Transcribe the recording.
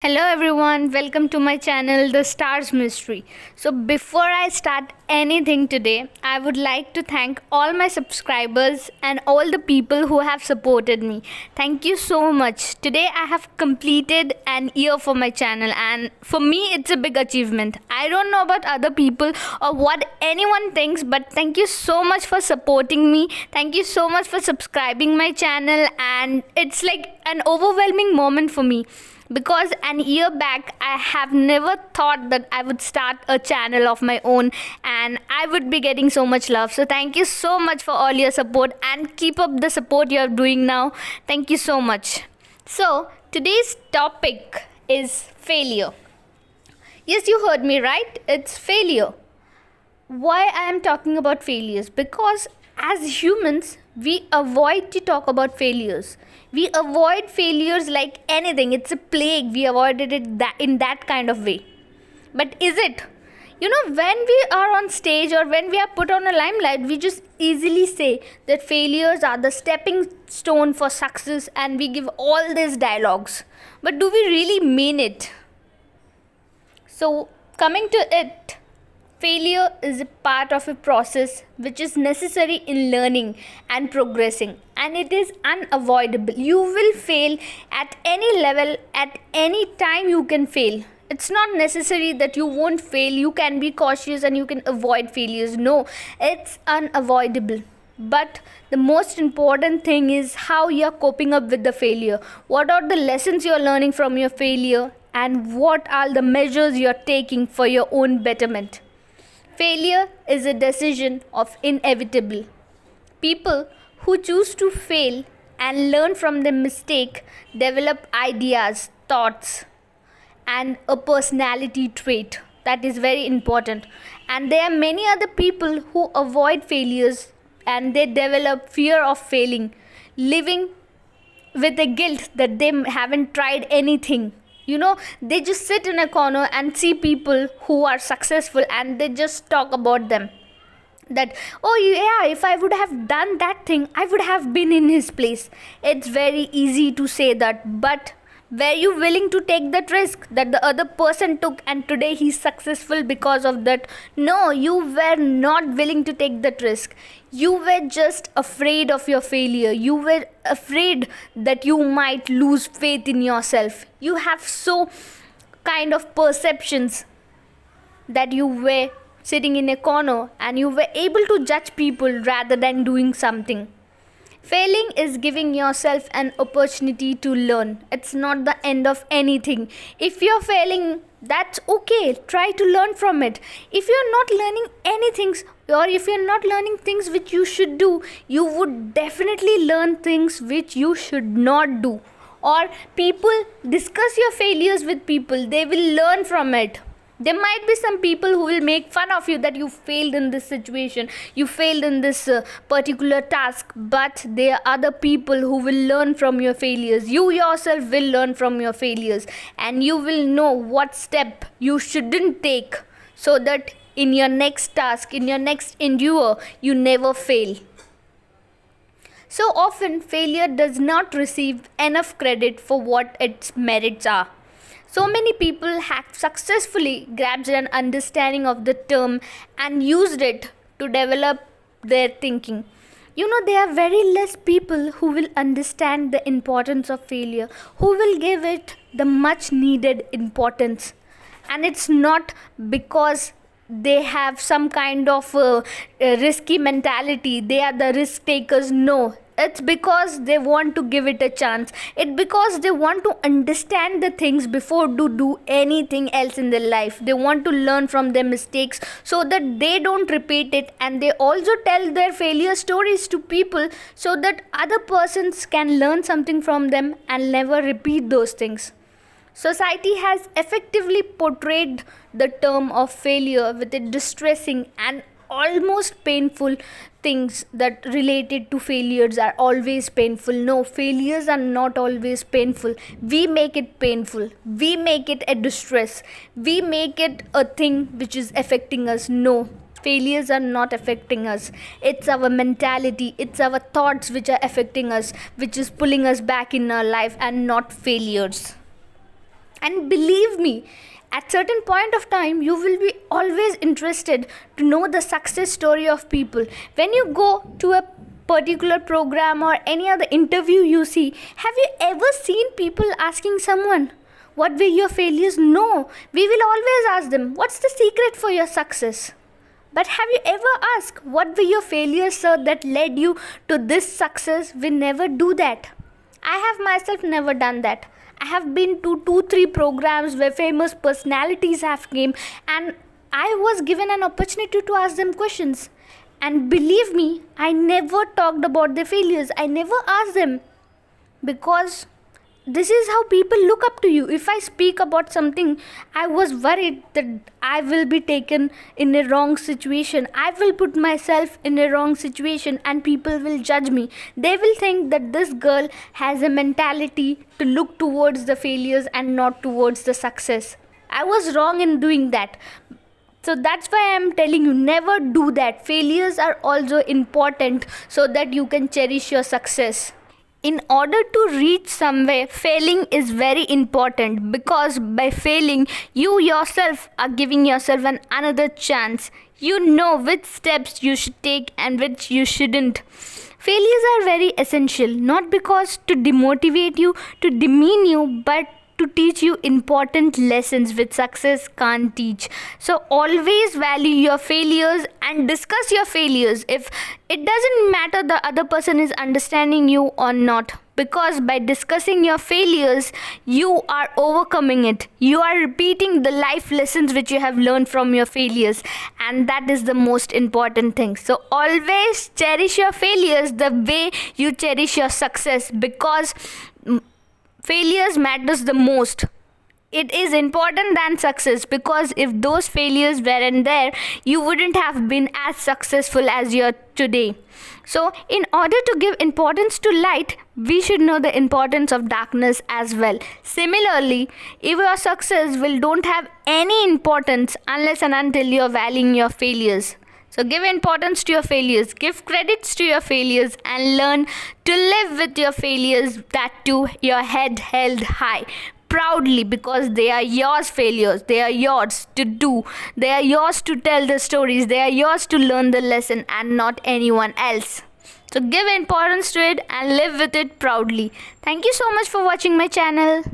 Hello everyone, welcome to my channel The Stars Mystery. So before I start anything today, I would like to thank all my subscribers and all the people who have supported me. Thank you so much. Today I have completed an year for my channel and for me it's a big achievement. I don't know about other people or what anyone thinks, but thank you so much for supporting me. Thank you so much for subscribing my channel, and it's like an overwhelming moment for me because an year back I have never thought that I would start a channel of my own and I would be getting so much love. So thank you so much for all your support and keep up the support you're doing now. Thank you so much. So today's topic is failure. Yes, you heard me right. It's failure. Why I am talking about failures? Because as humans we avoid to talk about failures. We avoid failures like anything. It's a plague. We avoided it in that kind of way. But is it? When we are on stage or when we are put on a limelight, we just easily say that failures are the stepping stone for success, and we give all these dialogues. But do we really mean it? So coming to it, failure is a part of a process which is necessary in learning and progressing, and it is unavoidable. You will fail at any level, at any time you can fail. It's not necessary that you won't fail. You can be cautious and you can avoid failures. No, it's unavoidable. But the most important thing is how you're coping up with the failure. What are the lessons you're learning from your failure, and what are the measures you're taking for your own betterment? Failure is a decision of inevitable. People who choose to fail and learn from their mistake develop ideas, thoughts, and a personality trait that is very important. And there are many other people who avoid failures and they develop fear of failing, living with the guilt that they haven't tried anything. They just sit in a corner and see people who are successful and they just talk about them. That, oh yeah, if I would have done that thing, I would have been in his place. It's very easy to say that, but were you willing to take that risk that the other person took and today he's successful because of that? No, you were not willing to take that risk. You were just afraid of your failure. You were afraid that you might lose faith in yourself. You have so kind of perceptions that you were sitting in a corner and you were able to judge people rather than doing something. Failing is giving yourself an opportunity to learn. It's not the end of anything. If you're failing, that's okay. Try to learn from it. If you're not learning anything, or if you're not learning things which you should do, you would definitely learn things which you should not do. Or people, discuss your failures with people. They will learn from it. There might be some people who will make fun of you that you failed in this situation, you failed in this particular task, but there are other people who will learn from your failures. You yourself will learn from your failures, and you will know what step you shouldn't take so that in your next task, in your next endeavor, you never fail. So often, failure does not receive enough credit for what its merits are. So many people have successfully grasped an understanding of the term and used it to develop their thinking. There are very less people who will understand the importance of failure, who will give it the much needed importance. And it's not because they have some kind of risky mentality, they are the risk takers. No, it's because they want to give it a chance. It's because they want to understand the things before to do anything else in their life. They want to learn from their mistakes so that they don't repeat it, and they also tell their failure stories to people so that other persons can learn something from them and never repeat those things. Society has effectively portrayed the term of failure with a distressing and almost painful things that related to failures are always painful. No, failures are not always painful. We make it painful. We make it a distress. We make it a thing which is affecting us. No, failures are not affecting us. It's our mentality, it's our thoughts which are affecting us, which is pulling us back in our life, and not failures. And believe me, at certain point of time you will be always interested to know the success story of people. When you go to a particular program or any other interview you see, have you ever seen people asking someone, what were your failures? No, we will always ask them, what's the secret for your success? But have you ever asked, what were your failures, sir, that led you to this success? We never do that. I have myself never done that. I have been to 2-3 programs where famous personalities have came, and I was given an opportunity to ask them questions. And believe me, I never talked about their failures. I never asked them, because this is how people look up to you. If I speak about something, I was worried that I will be taken in a wrong situation. I will put myself in a wrong situation and people will judge me. They will think that this girl has a mentality to look towards the failures and not towards the success. I was wrong in doing that. So that's why I'm telling you, never do that. Failures are also important so that you can cherish your success. In order to reach somewhere, failing is very important, because by failing, you yourself are giving yourself another chance. You know which steps you should take and which you shouldn't. Failures are very essential, not because to demotivate you, to demean you, but to teach you important lessons which success can't teach. So always value your failures and discuss your failures. If it doesn't matter the other person is understanding you or not, because by discussing your failures, you are overcoming it. You are repeating the life lessons which you have learned from your failures, and that is the most important thing. So always cherish your failures the way you cherish your success, because failures matters the most. It is important than success, because if those failures weren't there, you wouldn't have been as successful as you are today. So in order to give importance to light, we should know the importance of darkness as well. Similarly, if your success will don't have any importance unless and until you're valuing your failures. So give importance to your failures, give credits to your failures, and learn to live with your failures, that too your head held high, proudly, because they are yours failures, they are yours to do, they are yours to tell the stories, they are yours to learn the lesson, and not anyone else. So give importance to it and live with it proudly. Thank you so much for watching my channel.